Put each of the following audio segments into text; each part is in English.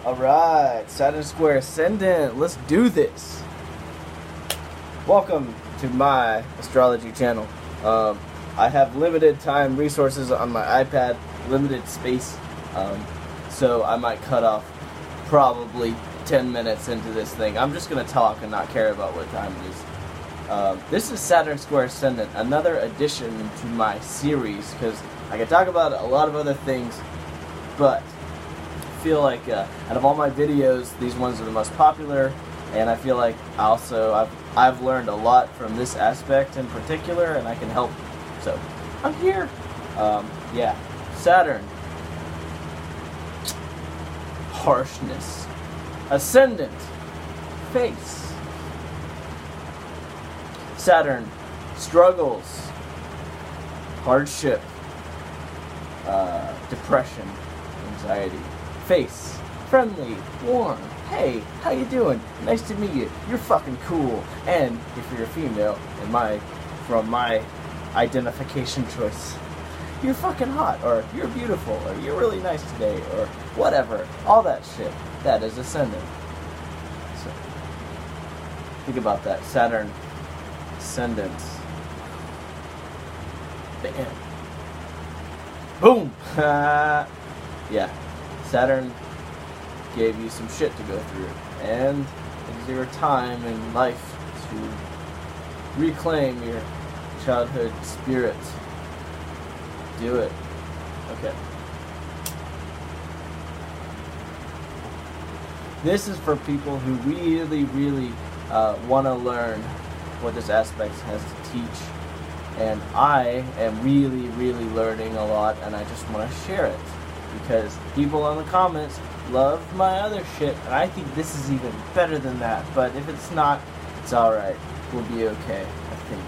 Alright, Saturn Square Ascendant, let's do this. Welcome to my astrology channel. I have limited time resources on my iPad, limited space, so I might cut off probably 10 minutes into this thing. I'm just going to talk and not care about what time it is. This is Saturn Square Ascendant, another addition to my series, because I can talk about a lot of other things, but I feel like out of all my videos, these ones are the most popular, and I feel like I've learned a lot from this aspect in particular, and I can help. So I'm here. Yeah, Saturn, harshness, Ascendant, face. Saturn, struggles, hardship, depression, anxiety. Face, friendly, warm. Hey, how you doing? Nice to meet you. You're fucking cool. And if you're a female, from my identification choice, you're fucking hot, or you're beautiful, or you're really nice today, or whatever. All that shit. That is Ascendant. So, think about that. Saturn, Ascendant. Bam. Boom! Yeah. Saturn gave you some shit to go through, and it's your time in life to reclaim your childhood spirit. Do it. Okay. This is for people who really want to learn what this aspect has to teach, and I am really learning a lot, and I just want to share it. Because people in the comments love my other shit, and I think this is even better than that. But if it's not, it's alright. We'll be okay, I think.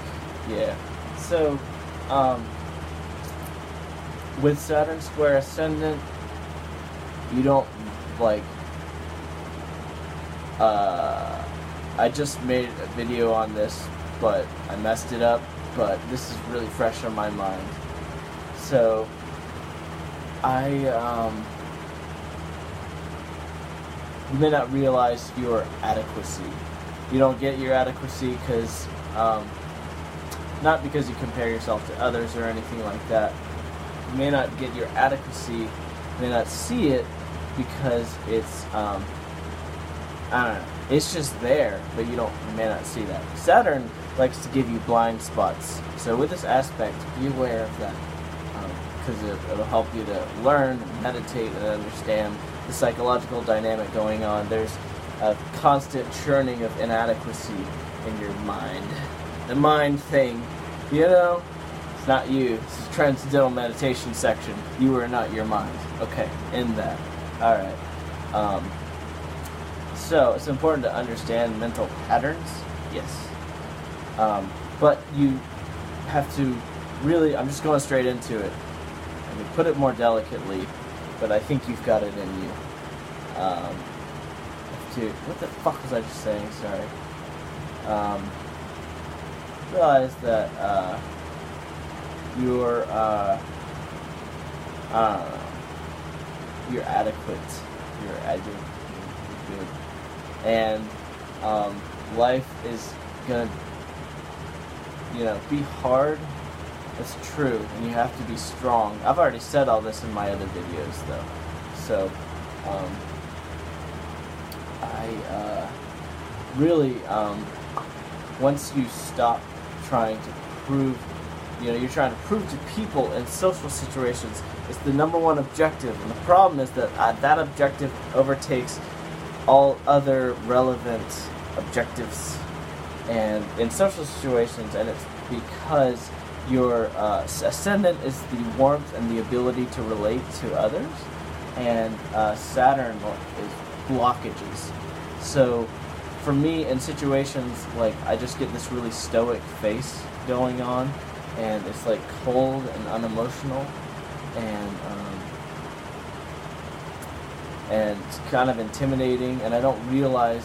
Yeah. So, with Saturn Square Ascendant, you don't, like, I just made a video on this, but I messed it up, but this is really fresh on my mind. So, you may not realize your adequacy. You don't get your adequacy because, not because you compare yourself to others or anything like that. You may not get your adequacy, you may not see it because it's, I don't know, it's just there, but you may not see that. Saturn likes to give you blind spots. So with this aspect, be aware of that. Because it'll help you to learn, meditate, and understand the psychological dynamic going on. There's a constant churning of inadequacy in your mind. The mind thing, you know, it's not you. This is transcendental meditation section. You are not your mind. Okay, end that. Alright. So, it's important to understand mental patterns. Yes. But you have to really, I'm just going straight into it. Put it more delicately, but I think you've got it in you. Dude, what the fuck was I just saying? Sorry. Realize that you're I don't know. You're adequate. You're good. And life is gonna, be hard. It's true, and you have to be strong. I've already said all this in my other videos, though. So, I really, once you stop trying to prove, you're trying to prove to people in social situations, it's the number one objective. And the problem is that that objective overtakes all other relevant objectives, and in social situations, and it's because your Ascendant is the warmth and the ability to relate to others, and Saturn is blockages. So for me, in situations like, I just get this really stoic face going on, and it's like cold and unemotional, and it's kind of intimidating, and I don't really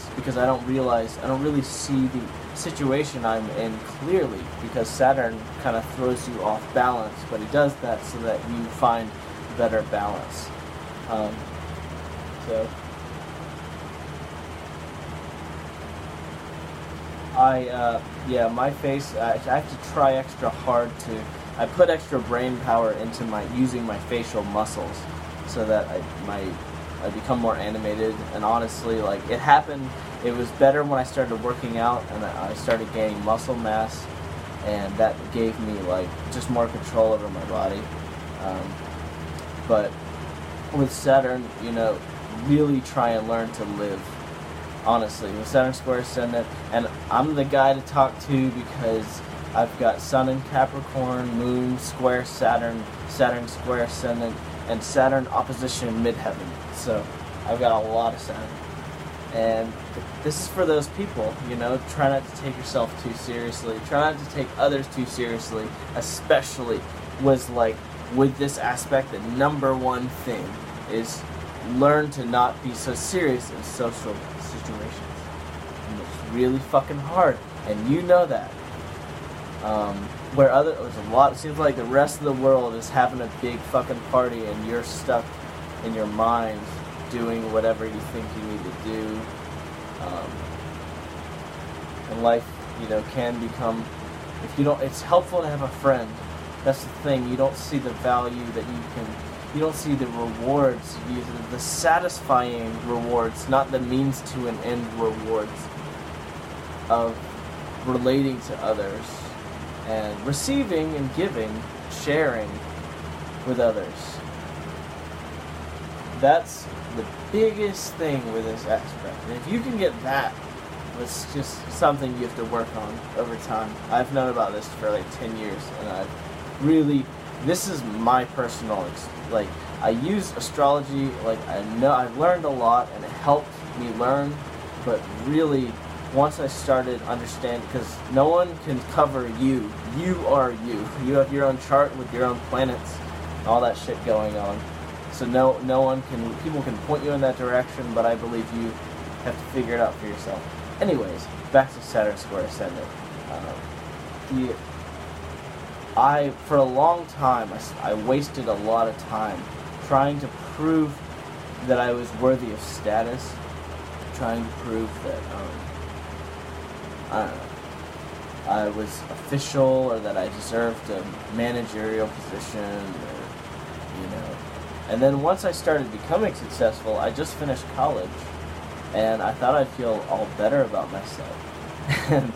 see the situation I'm in clearly, because Saturn kind of throws you off balance, but he does that so that you find better balance. So Yeah, my face, I have to try extra hard I put extra brain power into using my facial muscles so that I become more animated. And honestly, like, it was better when I started working out and I started gaining muscle mass, and that gave me, like, just more control over my body. But with Saturn, really try and learn to live. Honestly, with Saturn square Ascendant, and I'm the guy to talk to because I've got Sun in Capricorn, Moon square Saturn, Saturn square Ascendant, and Saturn opposition in midheaven. So I've got a lot of Saturn. And this is for those people, try not to take yourself too seriously. Try not to take others too seriously, especially with this aspect. The number one thing is learn to not be so serious in social situations. And it's really fucking hard, and you know that. It seems like the rest of the world is having a big fucking party, and you're stuck in your mind doing whatever you think you need to do. And life, can become, it's helpful to have a friend. That's the thing. You don't see the value that you don't see the rewards, the satisfying rewards, not the means to an end rewards of relating to others and receiving and giving, sharing with others. That's the biggest thing with this aspect. And if you can get that, it's just something you have to work on over time. I've known about this for like 10 years, and this is my personal I use astrology, I've learned a lot and it helped me learn, but really once I started understanding, because no one can cover you. You are you. You have your own chart with your own planets and all that shit going on. So people can point you in that direction, but I believe you have to figure it out for yourself. Anyways, back to Saturn square Ascendant. For a long time, I wasted a lot of time trying to prove that I was worthy of status, trying to prove that, I was official, or that I deserved a managerial position, And then once I started becoming successful, I just finished college, and I thought I'd feel all better about myself. And,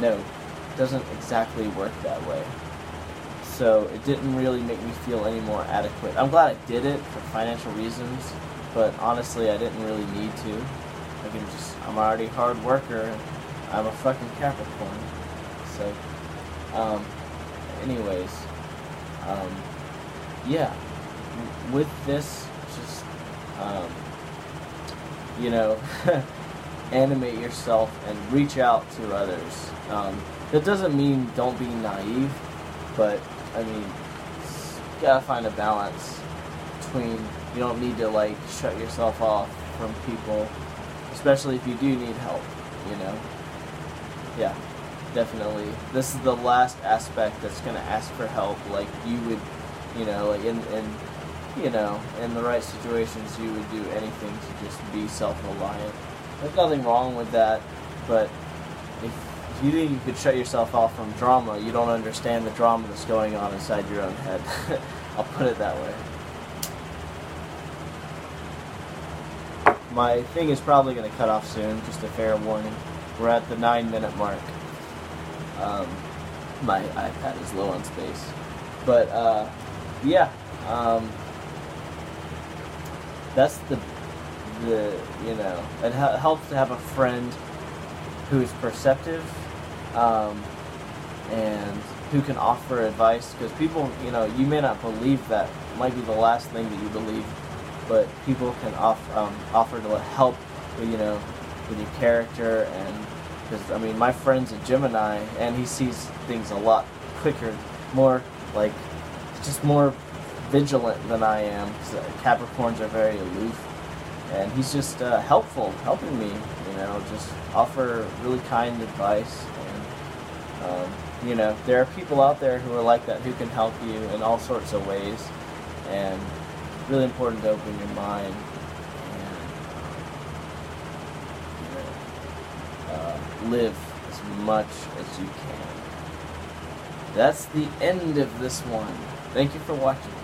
no, it doesn't exactly work that way. So it didn't really make me feel any more adequate. I'm glad I did it for financial reasons, but honestly, I didn't really need to. I'm already a hard worker, and I'm a fucking Capricorn. So, anyways, yeah, with this, just, animate yourself and reach out to others. That doesn't mean don't be naive, but, you gotta find a balance between, you don't need to, shut yourself off from people, especially if you do need help, Yeah, definitely. This is the last aspect that's gonna ask for help, you would, in the right situations, you would do anything to just be self-reliant. There's nothing wrong with that, but if you think you could shut yourself off from drama, you don't understand the drama that's going on inside your own head. I'll put it that way. My thing is probably going to cut off soon, just a fair warning. We're at the 9-minute mark. My iPad is low on space. But, yeah. That's it helps to have a friend who's perceptive, and who can offer advice, because people, you may not believe that, it might be the last thing that you believe, but people can offer to help with, with your character, and, because, my friend's a Gemini, and he sees things a lot quicker, more, just more vigilant than I am, because Capricorns are very aloof, and he's just helping me, just offer really kind advice, and, there are people out there who are like that, who can help you in all sorts of ways, and it's really important to open your mind, and, live as much as you can. That's the end of this one. Thank you for watching.